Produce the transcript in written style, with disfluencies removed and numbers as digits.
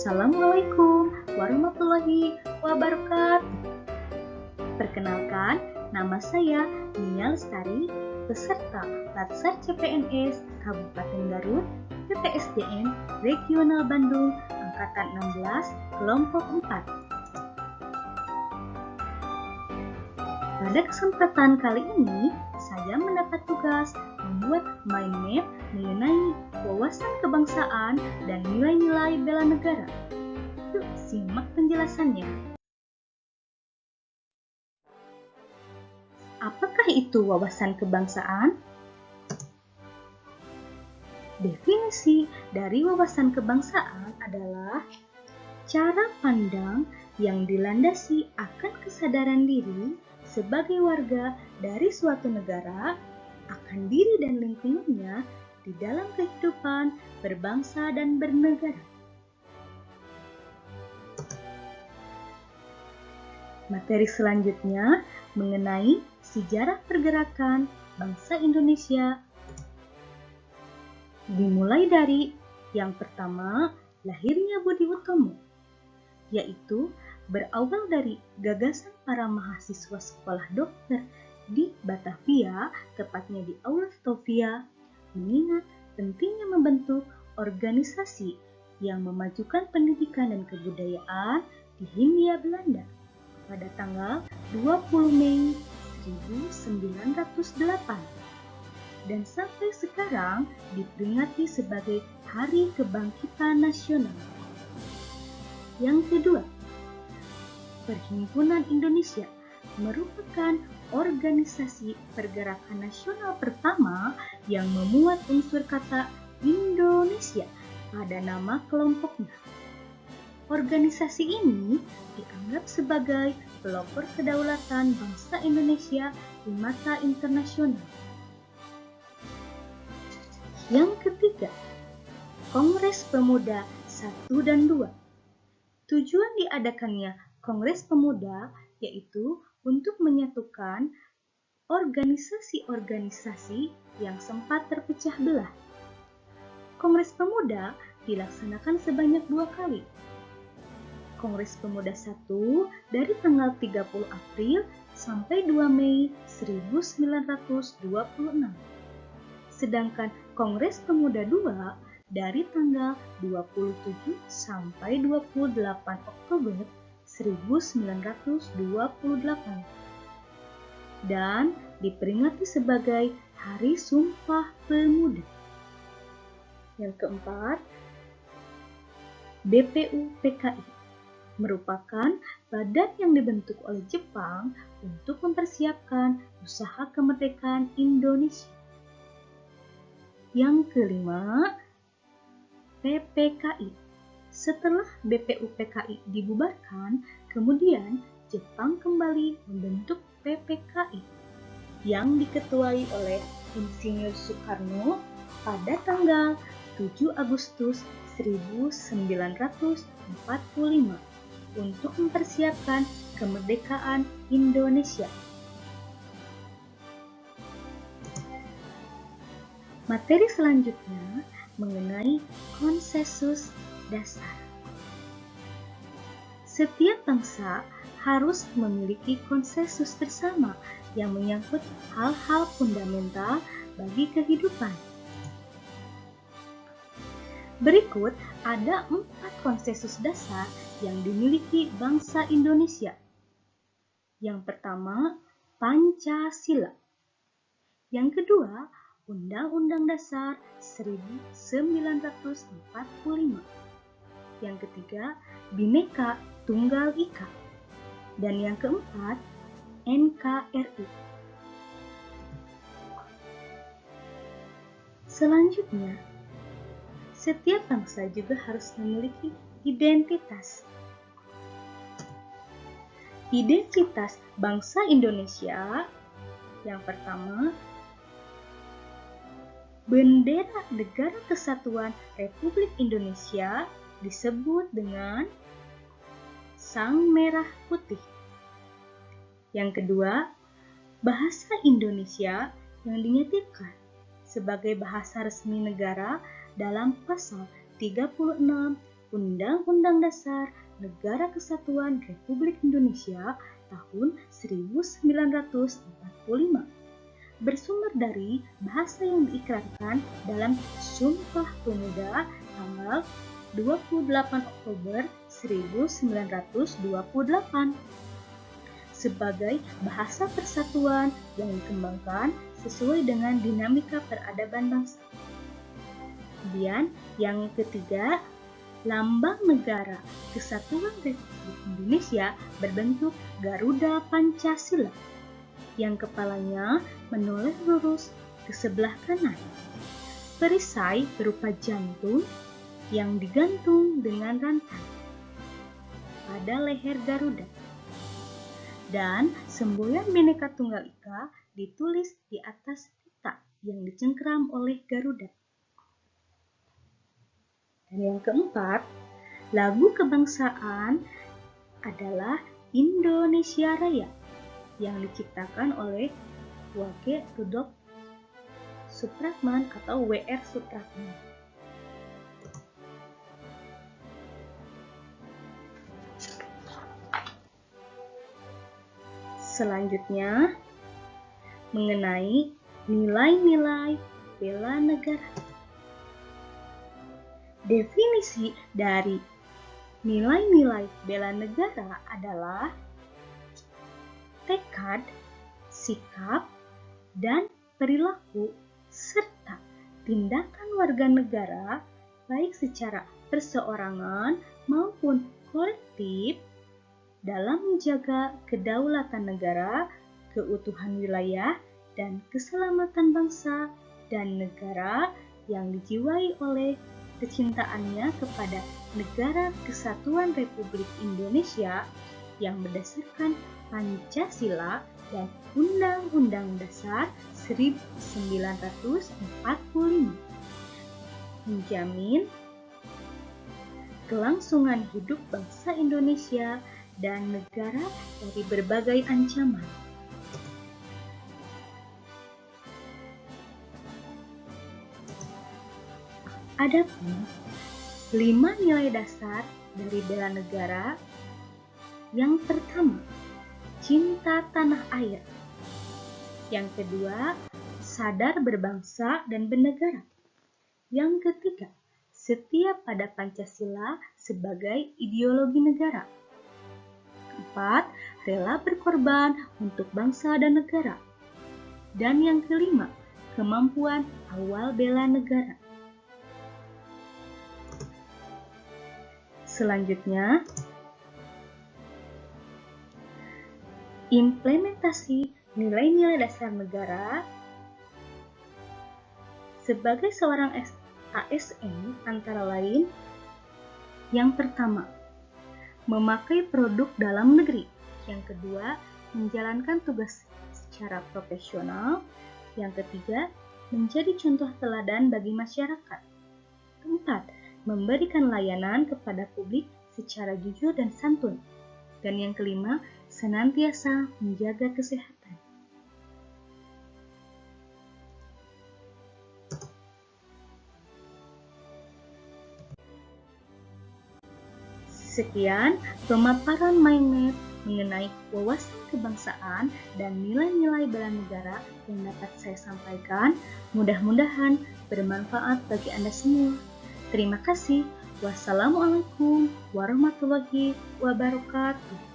Assalamualaikum warahmatullahi wabarakatuh. Perkenalkan, nama saya Nia Lestari, peserta Latsar CPNS Kabupaten Garut, PTSDN Regional Bandung, Angkatan 16, Kelompok 4. Pada kesempatan kali ini, saya mendapat tugas membuat mind map mengenai wawasan kebangsaan dan nilai-nilai bela negara. Yuk, simak penjelasannya. Apakah itu wawasan kebangsaan? Definisi dari wawasan kebangsaan adalah cara pandang yang dilandasi akan kesadaran diri sebagai warga dari suatu negara akan diri dan lingkungannya di dalam kehidupan berbangsa dan bernegara. Materi selanjutnya mengenai sejarah pergerakan bangsa Indonesia. Dimulai dari yang pertama, lahirnya Budi Utomo, yaitu berawal dari gagasan para mahasiswa sekolah dokter di Batavia, tepatnya di Aula Stovia, mengingat pentingnya membentuk organisasi yang memajukan pendidikan dan kebudayaan di Hindia Belanda pada tanggal 20 Mei 1908 dan sampai sekarang diperingati sebagai Hari Kebangkitan Nasional. Yang kedua, Perhimpunan Indonesia merupakan organisasi pergerakan nasional pertama yang memuat unsur kata Indonesia pada nama kelompoknya. Organisasi ini dianggap sebagai pelopor kedaulatan bangsa Indonesia di mata internasional. Yang ketiga, Kongres Pemuda 1 dan 2. Tujuan diadakannya Kongres Pemuda yaitu untuk menyatukan organisasi-organisasi yang sempat terpecah belah. Kongres Pemuda dilaksanakan sebanyak 2 kali. Kongres Pemuda 1 dari tanggal 30 April sampai 2 Mei 1926. Sedangkan Kongres Pemuda 2 dari tanggal 27 sampai 28 Oktober 1928 dan diperingati sebagai Hari Sumpah Pemuda. Yang keempat, BPUPKI merupakan badan yang dibentuk oleh Jepang untuk mempersiapkan usaha kemerdekaan Indonesia. Yang kelima, PPKI. Setelah BPUPKI dibubarkan, kemudian Jepang kembali membentuk PPKI yang diketuai oleh Insinyur Soekarno pada tanggal 7 Agustus 1945 untuk mempersiapkan kemerdekaan Indonesia. Materi selanjutnya mengenai konsensus dasar. Setiap bangsa harus memiliki konsensus bersama yang menyangkut hal-hal fundamental bagi kehidupan. Berikut ada 4 konsensus dasar yang dimiliki bangsa Indonesia. Yang pertama, Pancasila. Yang kedua, Undang-Undang Dasar 1945. Yang ketiga, Bhinneka Tunggal Ika. Dan yang keempat, NKRI. Selanjutnya, setiap bangsa juga harus memiliki identitas. Identitas bangsa Indonesia yang pertama, bendera Negara Kesatuan Republik Indonesia disebut dengan Sang Merah Putih. Yang kedua, bahasa Indonesia yang dinyatakan sebagai bahasa resmi negara dalam pasal 36 Undang-Undang Dasar Negara Kesatuan Republik Indonesia tahun 1945, bersumber dari bahasa yang diikrarkan dalam Sumpah Pemuda tanggal 28 Oktober 1928 sebagai bahasa persatuan yang dikembangkan sesuai dengan dinamika peradaban bangsa. Kemudian yang ketiga, Lambang Negara Kesatuan Republik Indonesia berbentuk Garuda Pancasila yang kepalanya menoleh lurus ke sebelah kanan. Perisai berupa jantung yang digantung dengan rantai pada leher Garuda. Dan semboyan Bhinneka Tunggal Ika ditulis di atas pita yang dicengkeram oleh Garuda. Dan yang keempat, lagu kebangsaan adalah Indonesia Raya yang diciptakan oleh W.G. Rudolf Supratman atau W.R. Supratman. Selanjutnya, mengenai nilai-nilai bela negara. Definisi dari nilai-nilai bela negara adalah tekad, sikap, dan perilaku serta tindakan warga negara baik secara perseorangan maupun kolektif dalam menjaga kedaulatan negara, keutuhan wilayah, dan keselamatan bangsa dan negara yang dijiwai oleh kecintaannya kepada Negara Kesatuan Republik Indonesia yang berdasarkan Pancasila dan Undang-Undang Dasar 1945, menjamin kelangsungan hidup bangsa Indonesia dan negara dari berbagai ancaman. Adapun 5 nilai dasar dari bela negara. Yang pertama, cinta tanah air. Yang kedua, sadar berbangsa dan bernegara. Yang ketiga, setia pada Pancasila sebagai ideologi negara. Keempat, rela berkorban untuk bangsa dan negara. Dan yang kelima, kemampuan awal bela negara. Selanjutnya, implementasi nilai-nilai dasar negara. Sebagai seorang ASN antara lain, yang pertama, memakai produk dalam negeri. Yang kedua, menjalankan tugas secara profesional. Yang ketiga, menjadi contoh teladan bagi masyarakat. Keempat, memberikan layanan kepada publik secara jujur dan santun. Dan yang kelima, senantiasa menjaga kesehatan. Sekian pemaparan Mindmap mengenai wawasan kebangsaan dan nilai-nilai bela negara yang dapat saya sampaikan. Mudah-mudahan bermanfaat bagi Anda semua. Terima kasih. Wassalamualaikum warahmatullahi wabarakatuh.